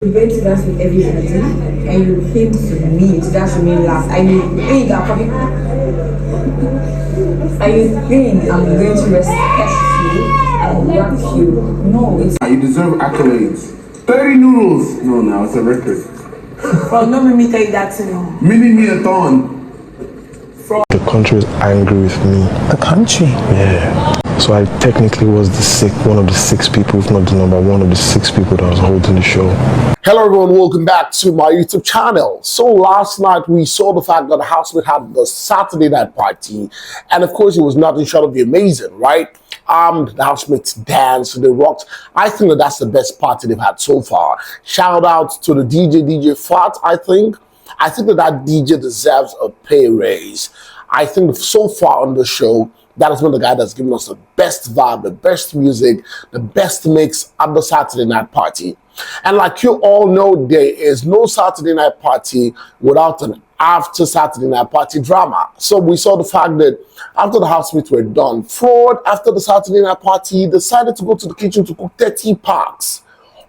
You went to dance with everybody and you came to me to dance with me last. And you think I'm probably and you think I'm going to respect you and love you. No, it's you deserve accolades. 30 noodles. No, it's a record. well, no me tell you that to me. Mini me a ton. The country was angry with me. The country? Yeah. So I technically was one of the six people, if not the number one of the six people that was holding the show. Hello everyone, welcome back to my YouTube channel. So last night we saw the fact that the Housemates had the Saturday night party, and of course it was nothing short of the amazing, right? The Housemates danced, they rocked. I think that's the best party they've had so far. Shout out to the DJ Fat, I think that DJ deserves a pay raise. I think so far on the show, that has been the guy that's given us the best vibe, the best music, the best mix at the Saturday night party. And like you all know, there is no Saturday night party without an after Saturday night party drama. So we saw the fact that after the Housemates were done, Fraud, after the Saturday night party, decided to go to the kitchen to cook 30 packs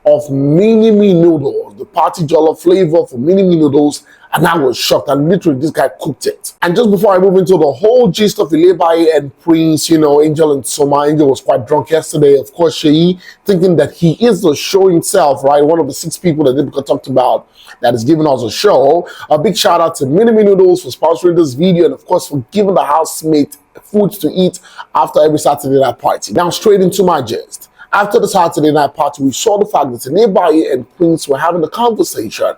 of mini-me noodles, the party jollof flavor for mini-me noodles, and I was shocked, and literally this guy cooked it. And just before I move into the whole gist of Ilebaye and Prince, Angel and Soma, Angel was quite drunk yesterday, of course, Sheyi, thinking that he is the show himself, right? One of the six people that Ebuka talked about that is giving us a show. A big shout out to Mini-Me Noodles for sponsoring this video, and of course for giving the housemate food to eat after every Saturday night party. Now straight into my gist. After the Saturday night party, we saw the fact that Ilebaye and Prince were having a conversation.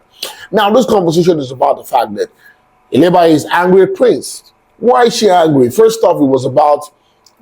Now, this conversation is about the fact that Ilebaye is angry at Prince. Why is she angry? First off, it was about,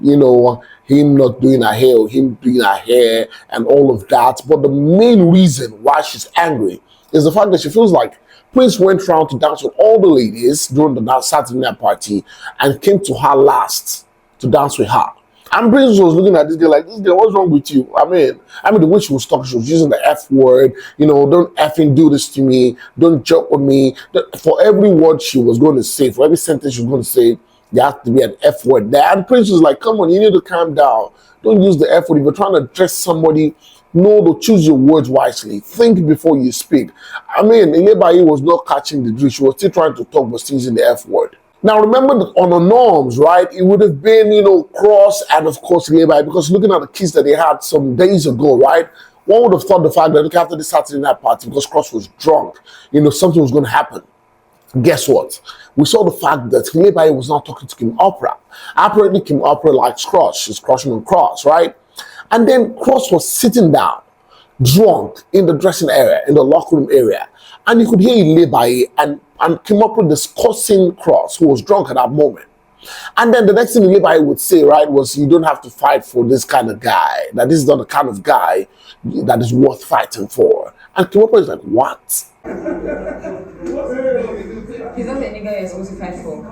him not doing her hair or him doing her hair and all of that. But the main reason why she's angry is the fact that she feels like Prince went around to dance with all the ladies during the Saturday night party and came to her last to dance with her. And Prince was looking at this girl like, this girl, what's wrong with you? I mean, the way she was talking, she was using the F word, don't effing do this to me, don't joke with me. For every word she was going to say, for every sentence she was going to say, there has to be an F word there. And Prince was like, come on, you need to calm down. Don't use the F word. If you're trying to address somebody, to choose your words wisely. Think before you speak. Ilebaye was not catching the drift. She was still trying to talk, but still using the F word. Now, remember that on the norms, right, it would have been, Cross and, of course, Ilebaye, because looking at the kiss that they had some days ago, right, one would have thought the fact that, look, after the Saturday night party, because Cross was drunk, something was going to happen. Guess what? We saw the fact that Ilebaye was not talking to Kim Opera. Apparently, Kim Opera likes Cross. She's crushing on Cross, right? And then Cross was sitting down, drunk, in the dressing area, in the locker room area. And you could hear Ilebaye and came up with discussing Cross, who was drunk at that moment. And then the next thing Ilebaye would say, right, was you don't have to fight for this kind of guy, that this is not the kind of guy that is worth fighting for. And Kim is like, what? He's not the nigga you're supposed to fight for.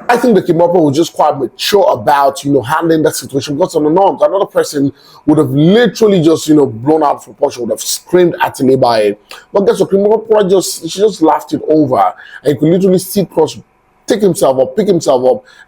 I think the Kim was just quite mature about, handling that situation, because on the norms, another person would have literally just, blown out of proportion, would have screamed at Ilebaye. But guess what? Kim she just laughed it over, and you could literally see Cross pick himself up,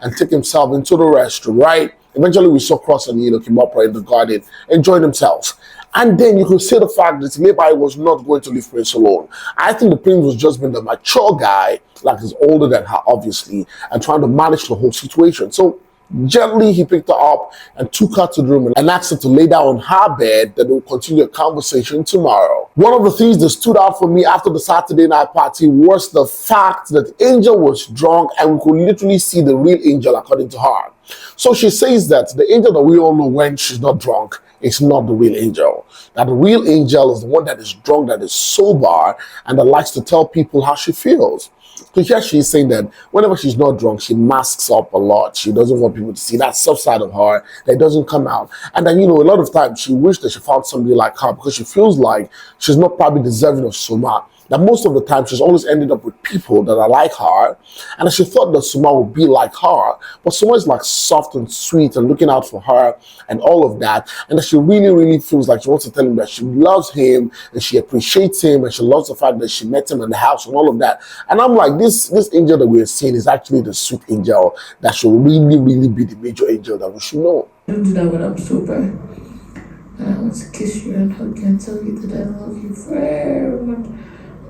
and take himself into the restroom, right? Eventually, we saw Cross and, Kim in the garden, enjoying themselves. And then you could see the fact that Ilebaye was not going to leave Prince alone. I think the Prince was just being the mature guy, like he's older than her, obviously, and trying to manage the whole situation. So gently, he picked her up and took her to the room and asked her to lay down on her bed, that they will continue the conversation tomorrow. One of the things that stood out for me after the Saturday night party was the fact that Angel was drunk, and we could literally see the real Angel, according to her. So she says that the Angel that we all know when she's not drunk is not the real Angel. That the real Angel is the one that is drunk, that is sober, and that likes to tell people how she feels. So here she's saying that whenever she's not drunk, she masks up a lot. She doesn't want people to see that soft side of her that doesn't come out. And then, a lot of times she wished that she found somebody like her, because she feels like she's not probably deserving of Soma. That most of the time she's always ended up with people that are like her, and she thought that Soma would be like her, but Soma is like soft and sweet and looking out for her and all of that, and that she really, really feels like she wants to tell him that she loves him and she appreciates him and she loves the fact that she met him in the house and all of that. And I'm like, this Angel that we're seeing is actually the sweet Angel that should really, really be the major Angel that we should know. I don't do that when I'm sober. And I want to kiss you and hug you and tell you that I love you very much.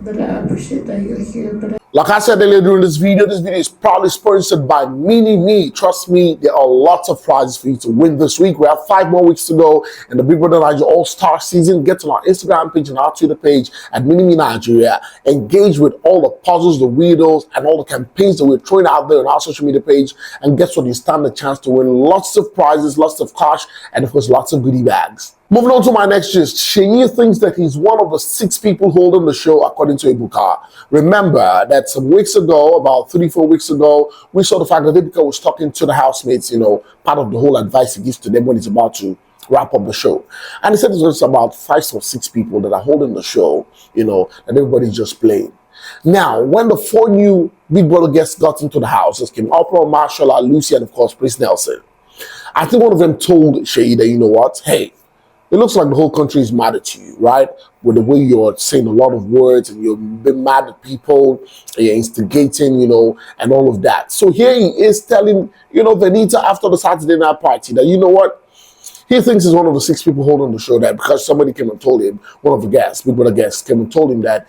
That I appreciate that you're here. But like I said earlier during this video is proudly sponsored by Mini Me. Trust me, there are lots of prizes for you to win this week. We have 5 more weeks to go in the Big Brother Naija All-Star season. Get on our Instagram page and our Twitter page at Mini Me Nigeria. Engage with all the puzzles, the riddles, and all the campaigns that we're throwing out there on our social media page. And guess what? You stand a chance to win lots of prizes, lots of cash, and of course, lots of goodie bags. Moving on to my next gist, Sheyi thinks that he's one of the 6 people holding the show, according to Ebuka. Remember that some weeks ago, about 3-4 weeks ago, we saw the fact that Ebuka was talking to the housemates, part of the whole advice he gives to them when he's about to wrap up the show. And he said there's about 5 or 6 people that are holding the show, that everybody's just playing. Now, when the 4 new Big Brother guests got into the house, it came Oprah, Marshall, Lucy, and of course, Prince Nelson. I think one of them told Sheyi that, you know what, hey, it looks like the whole country is mad at you, right? With the way you're saying a lot of words and you're being mad at people, and you're instigating, and all of that. So here he is telling, Venita after the Saturday night party that, you know what? He thinks he's one of the 6 people holding the show that because somebody came and told him, one of the guests, Big Brother guests, came and told him that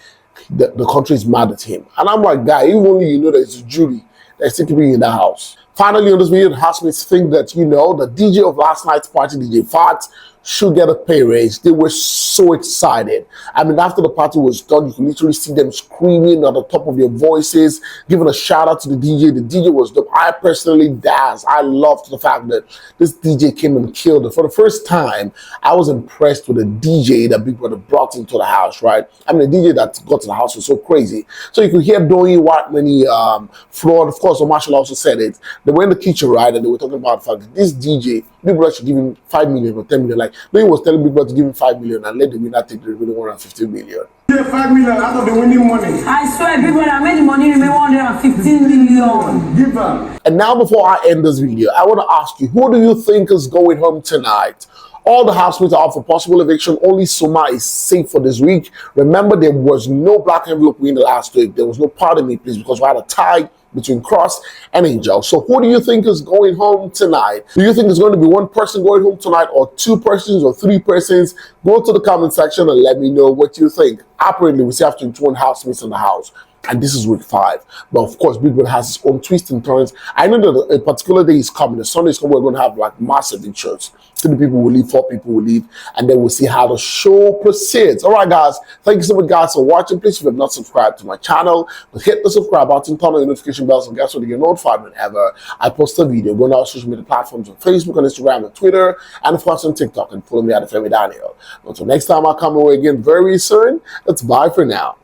the country is mad at him. And I'm like, guy, even only you know that it's a jury that's taking me in the house. Finally, on this video, the housemates think that, the DJ of last night's party, DJ Fat, should get a pay raise. They were so excited. I mean, after the party was done, you could literally see them screaming at the top of their voices, giving a shout out to the DJ. The DJ was dope. I personally danced. I loved the fact that this DJ came and killed it. For the first time, I was impressed with the DJ that Big Brother brought into the house, right? I mean, the DJ that got to the house was so crazy. So you could hear Doyi, Watmani, Floyd, of course, Marshall also said it. They were in the kitchen, right? And they were talking about the fact that this DJ, Big Brother should give him 5 million or 10 million. Like, Doyi was telling Big Brother to give him 5 million and let the winner take the remaining 150 million. Get 5 million out of the winning money. I swear, people that made the money remain 115 million. Give them. And now, before I end this video, I want to ask you, who do you think is going home tonight? All the housemates are up for possible eviction. Only Soma is safe for this week. Remember, there was no black envelope win the last week. There was no pardon me, please, because we had a tie between Cross and Angel. So who do you think is going home tonight? Do you think it's going to be 1 person going home tonight, or 2 persons, or 3 persons? Go to the comment section and let me know what you think. Apparently, we still have 21 housemates in the house, and this is week 5. But of course, Big Brother has its own twists and turns. I know that a particular day is coming. The Sunday is coming. We're going to have like massive evictions. 3 people will leave, 4 people will leave, and then we'll see how the show proceeds. All right, guys. Thank you so much, guys, for watching. Please, if you have not subscribed to my channel, hit the subscribe button, turn on your notification bells, and guess what? You get notified whenever I post a video. Go on our social media platforms on Facebook, on Instagram, and Twitter, and of course on TikTok, and follow me at Olufemi Daniel. Until next time, I'll come away again very soon. It's bye for now.